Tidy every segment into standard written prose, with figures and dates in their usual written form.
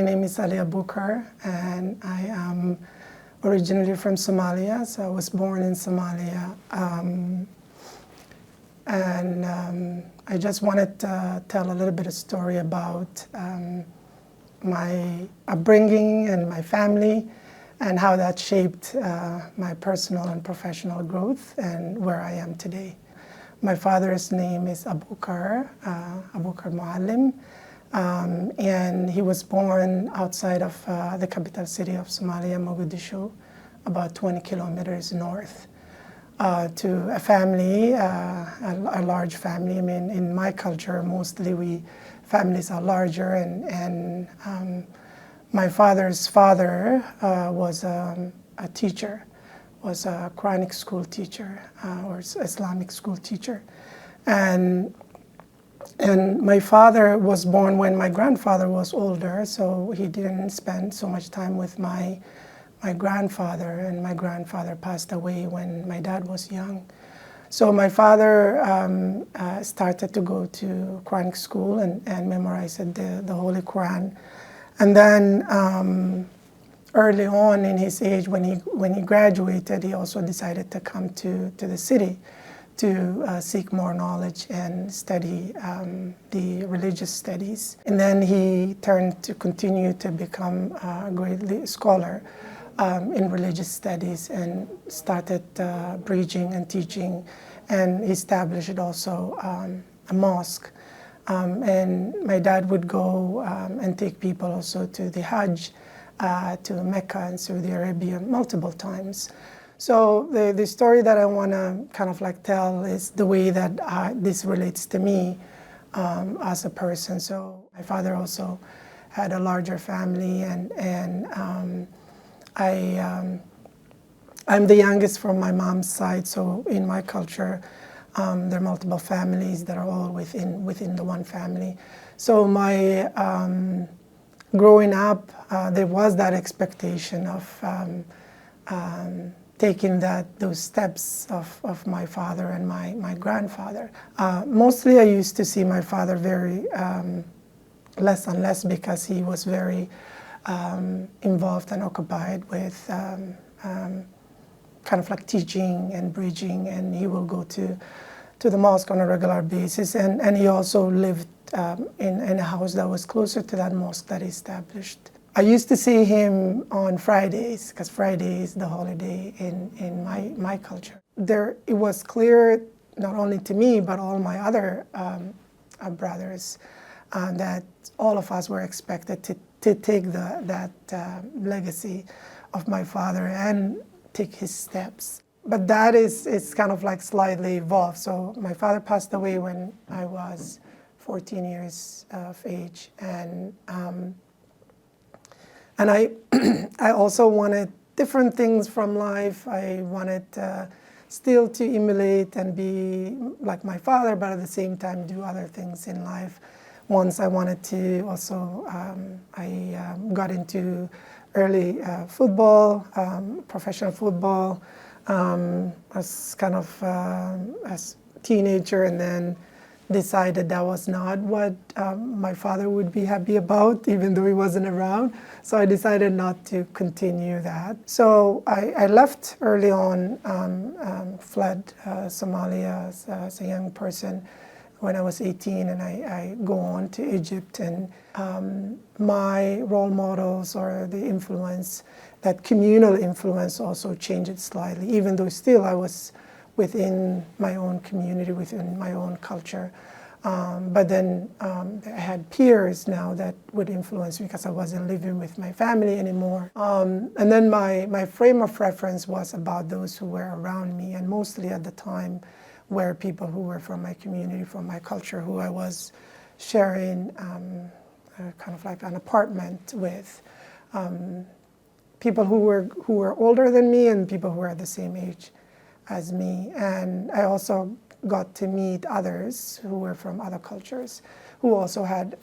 name is Abukar, and I am originally from Somalia. So I was born in Somalia. I just wanted to tell a little bit of story about my upbringing and my family and how that shaped my personal and professional growth and where I am today. My father's name is Abukar, Abukar Muallim, and he was born outside of the capital city of Somalia, Mogadishu, about 20 kilometers north. To a family, a large family. I mean, in my culture, mostly families are larger, and my father's father was a teacher, was a Quranic school teacher or Islamic school teacher, and my father was born when my grandfather was older, so he didn't spend so much time with my grandfather, and my grandfather passed away when my dad was young. So my father started to go to Quranic school and memorized the Holy Quran. And then early on in his age, when he graduated, he also decided to come to the city to seek more knowledge and study the religious studies. And then he turned to continue to become a great scholar in religious studies and started preaching and teaching, and established also a mosque. And my dad would go and take people also to the Hajj, to Mecca and Saudi Arabia multiple times. So the story that I want to kind of like tell is the way that this relates to me as a person. So my father also had a larger family, and I'm the youngest from my mom's side, so in my culture, there are multiple families that are all within the one family. So my growing up, there was that expectation of taking those steps of my father and my grandfather. Mostly I used to see my father very less and less because he was very involved and occupied with kind of like teaching and preaching, and he will go to the mosque on a regular basis, and he also lived in a house that was closer to that mosque that he established. I used to see him on Fridays, because Friday is the holiday in my culture. It was clear, not only to me, but all my other brothers, that all of us were expected to take that legacy of my father and take his steps. But that is kind of like slightly evolved. So my father passed away when I was 14 years of age, and I I also wanted different things from life. I wanted still to emulate and be like my father, but at the same time do other things in life. Once I wanted to also, I got into early football, professional football, as kind of as teenager, and then decided that was not what my father would be happy about, even though he wasn't around. So I decided not to continue that. So I left early on, fled Somalia as a young person when I was 18, and I go on to Egypt, and my role models or the influence, that communal influence also changed slightly, even though still I was within my own community, within my own culture. But then I had peers now that would influence me because I wasn't living with my family anymore. And then my frame of reference was about those who were around me, and mostly at the time were people who were from my community, from my culture, who I was sharing kind of like an apartment with. People who were older than me and people who were at the same age as me. And I also got to meet others who were from other cultures who also had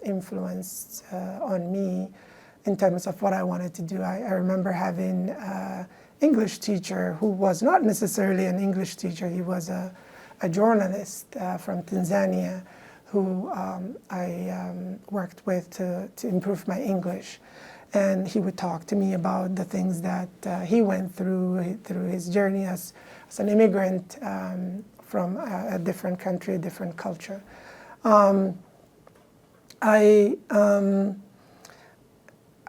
influence on me in terms of what I wanted to do. I remember having an English teacher who was not necessarily an English teacher. He was a journalist from Tanzania who I worked with to improve my English. And he would talk to me about the things that he went through his journey as an immigrant from a different country, a different culture.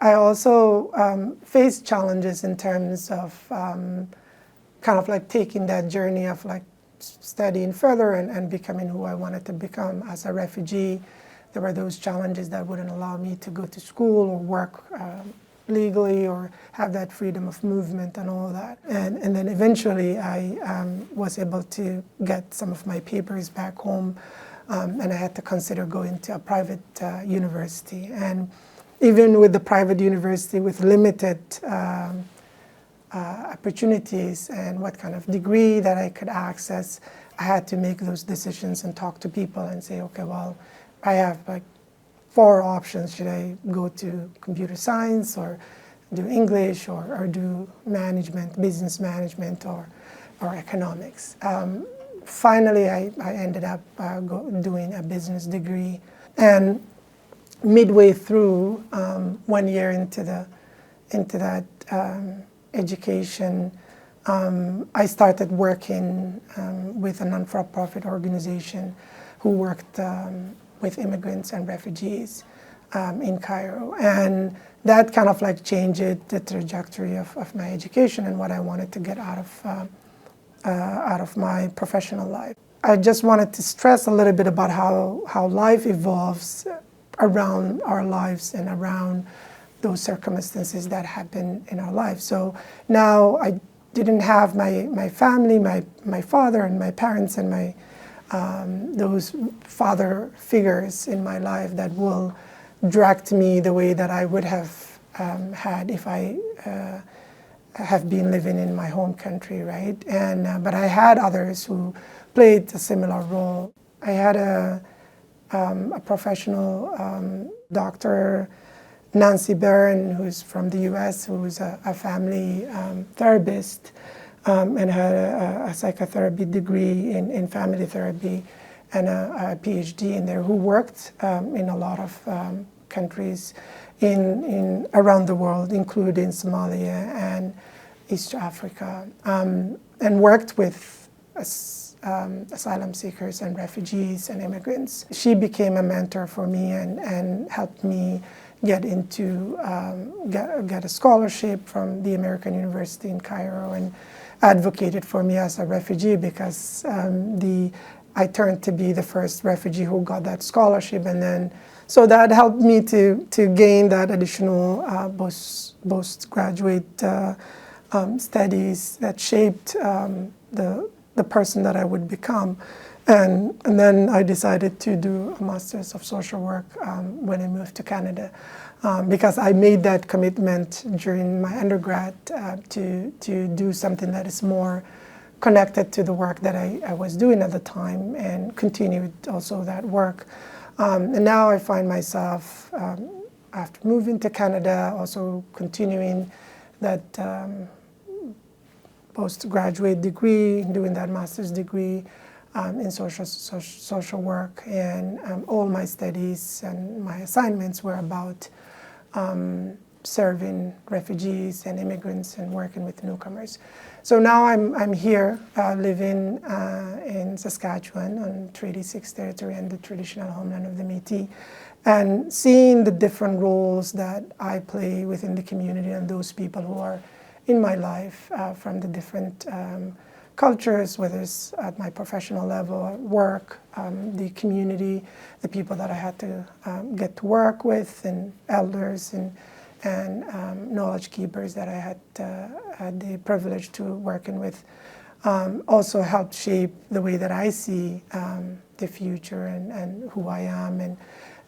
I also faced challenges in terms of kind of like taking that journey of like studying further and becoming who I wanted to become. As a refugee, there were those challenges that wouldn't allow me to go to school or work legally or have that freedom of movement and all that. And then eventually I was able to get some of my papers back home, and I had to consider going to a private university. And even with the private university with limited opportunities and what kind of degree that I could access, I had to make those decisions and talk to people and say, okay, well, I have like 4 options. Should I go to computer science or do English or do management, business management or economics? Finally, I ended up doing a business degree. And midway through, 1 year into that education, I started working with a non-for-profit organization who worked with immigrants and refugees in Cairo. And that kind of like changed the trajectory of my education and what I wanted to get out of my professional life. I just wanted to stress a little bit about how life evolves around our lives and around those circumstances that happen in our life. So now I didn't have my family, my father and my parents and my those father figures in my life that will direct me the way that I would have had if I have been living in my home country, right? And but I had others who played a similar role. I had a professional doctor, Nancy Barron, who's from the U.S., who was a family therapist and had a psychotherapy degree in family therapy and a PhD in there, who worked in a lot of countries around the world, including Somalia and East Africa, and worked with asylum seekers and refugees and immigrants. She became a mentor for me and helped me get a scholarship from the American University in Cairo and advocated for me as a refugee because I turned to be the first refugee who got that scholarship, and then so that helped me to gain that additional postgraduate studies that shaped the person that I would become. And then I decided to do a Master's of Social Work when I moved to Canada, because I made that commitment during my undergrad to do something that is more connected to the work that I was doing at the time, and continued also that work. And now I find myself, after moving to Canada, also continuing that postgraduate degree, doing that master's degree in social work, and all my studies and my assignments were about serving refugees and immigrants and working with newcomers. So now I'm here living in Saskatchewan on Treaty 6 territory and the traditional homeland of the Métis, and seeing the different roles that I play within the community and those people who are in my life from the different cultures, whether it's at my professional level, at work, the community, the people that I had to get to work with, and elders and knowledge keepers that I had the privilege to working with, also helped shape the way that I see the future and who I am.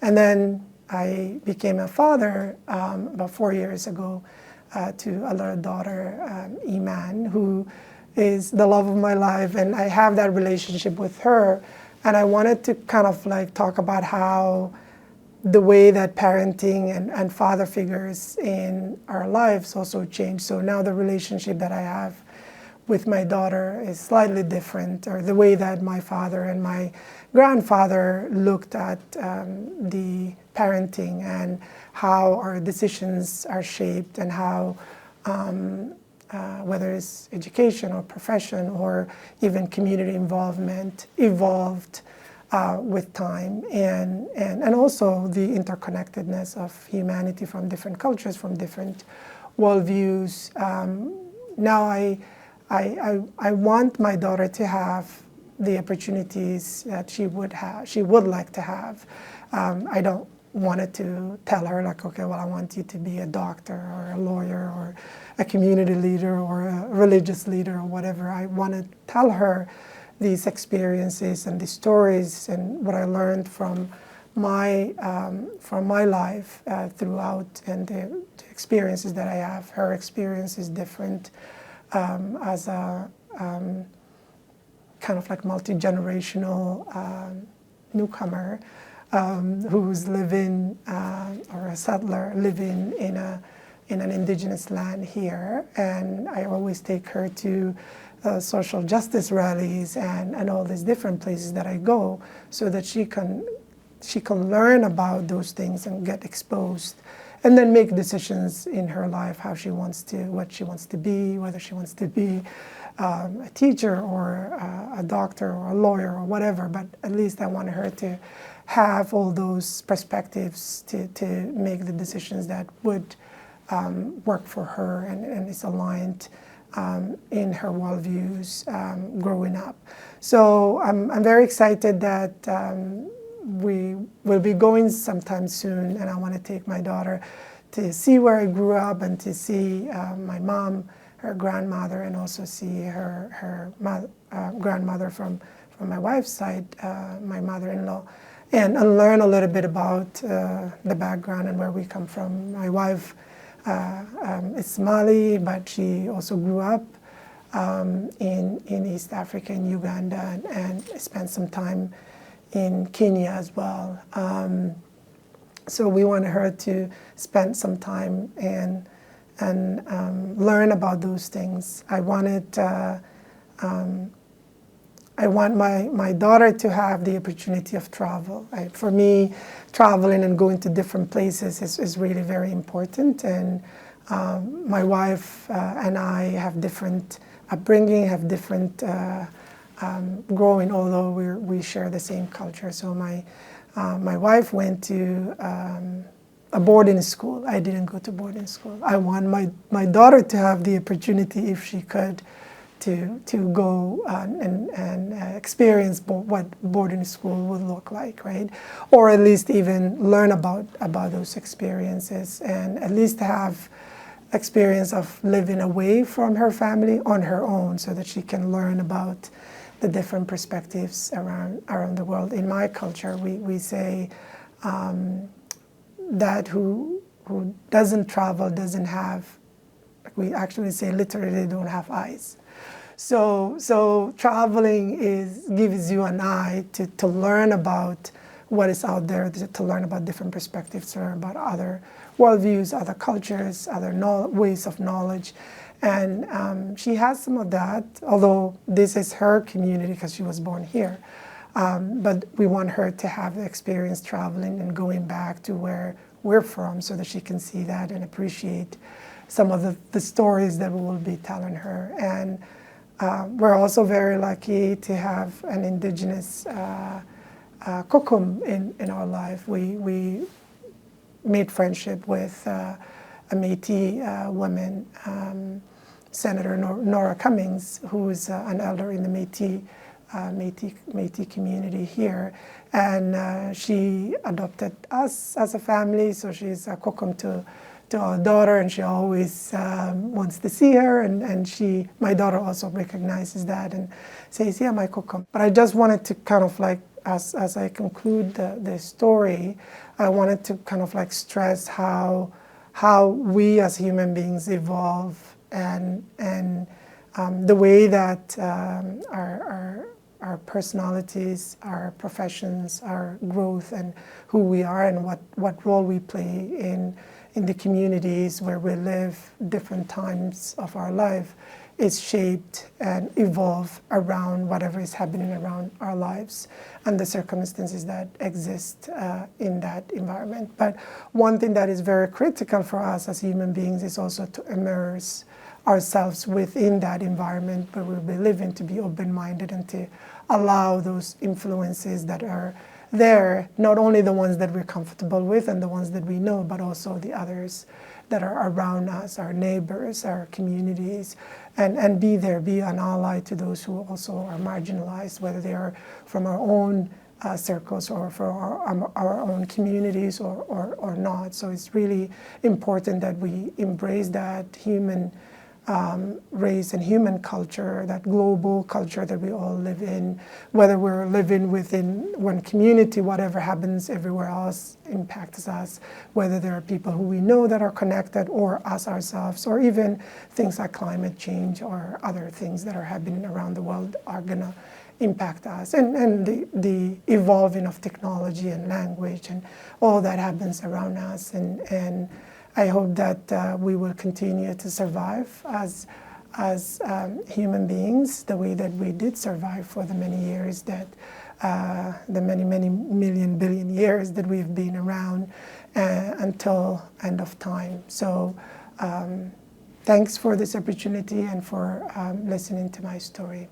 And then I became a father about 4 years ago to a little daughter, Iman, who is the love of my life, and I have that relationship with her. And I wanted to kind of like talk about how the way that parenting and father figures in our lives also changed. So now the relationship that I have with my daughter is slightly different, or the way that my father and my grandfather looked at the parenting and how our decisions are shaped, and how whether it's education or profession or even community involvement evolved with time, and also the interconnectedness of humanity from different cultures, from different worldviews. Now I want my daughter to have the opportunities that she would like to have. I don't want it to tell her like, okay, well, I want you to be a doctor or a lawyer or a community leader or a religious leader or whatever. I want to tell her these experiences and the stories and what I learned from my life throughout, and the experiences that I have. Her experience is different as a kind of like multi-generational newcomer who's living, or a settler living in an indigenous land here. And I always take her to social justice rallies and all these different places that I go, so that she can learn about those things and get exposed, and then make decisions in her life how she wants to, what she wants to be, whether she wants to be a teacher or a doctor or a lawyer or whatever. But at least I want her to have all those perspectives to make the decisions that would work for her and is aligned in her worldviews growing up. So I'm very excited that we will be going sometime soon, and I want to take my daughter to see where I grew up and to see my mom, her grandmother, and also see her grandmother from my wife's side, my mother-in-law, and learn a little bit about the background and where we come from. My wife is Somali, but she also grew up in East Africa, in Uganda, and spent some time in Kenya as well. So we wanted her to spend some time and learn about those things. I want my daughter to have the opportunity of travel. For me, traveling and going to different places is really very important. And my wife and I have different upbringing, have different growing, although we share the same culture. So my wife went to a boarding school. I didn't go to boarding school. I want my daughter to have the opportunity, if she could, to go and experience what boarding school would look like, right? Or at least even learn about those experiences, and at least have experience of living away from her family on her own, so that she can learn about the different perspectives around the world. In my culture, we say that who doesn't travel doesn't have, we actually say literally, they don't have eyes. So traveling gives you an eye to learn about what is out there, to learn about different perspectives, to learn about other worldviews, other cultures, other ways of knowledge. And she has some of that, although this is her community because she was born here. But we want her to have the experience traveling and going back to where we're from, so that she can see that and appreciate some of the stories that we will be telling her. And we're also very lucky to have an indigenous kokum in our life. We made friendship with a Métis woman, Senator Nora Cummings, who is an elder in the Métis community here, and she adopted us as a family. So she's a kokum to our daughter, and she always wants to see her, and my daughter also recognizes that and says, yeah, my kokum. But I just wanted to kind of like, as I conclude the story, I wanted to kind of like stress how we as human beings evolve, and the way that our personalities, our professions, our growth, and who we are, and what role we play in the communities where we live, different times of our life, is shaped and evolve around whatever is happening around our lives and the circumstances that exist in that environment. But one thing that is very critical for us as human beings is also to immerse ourselves within that environment where we'll be living, to be open-minded and to allow those influences that are there, not only the ones that we're comfortable with and the ones that we know, but also the others that are around us, our neighbors, our communities, and be there, be an ally to those who also are marginalized, whether they are from our own circles or from our own communities or not. So it's really important that we embrace that human race and human culture, that global culture that we all live in, whether we're living within one community, whatever happens everywhere else impacts us, whether there are people who we know that are connected or us ourselves, or even things like climate change or other things that are happening around the world are gonna impact us, and the evolving of technology and language and all that happens around us, and I hope that we will continue to survive as human beings the way that we did survive for the many years that the many billion years that we've been around until end of time. So thanks for this opportunity and for listening to my story.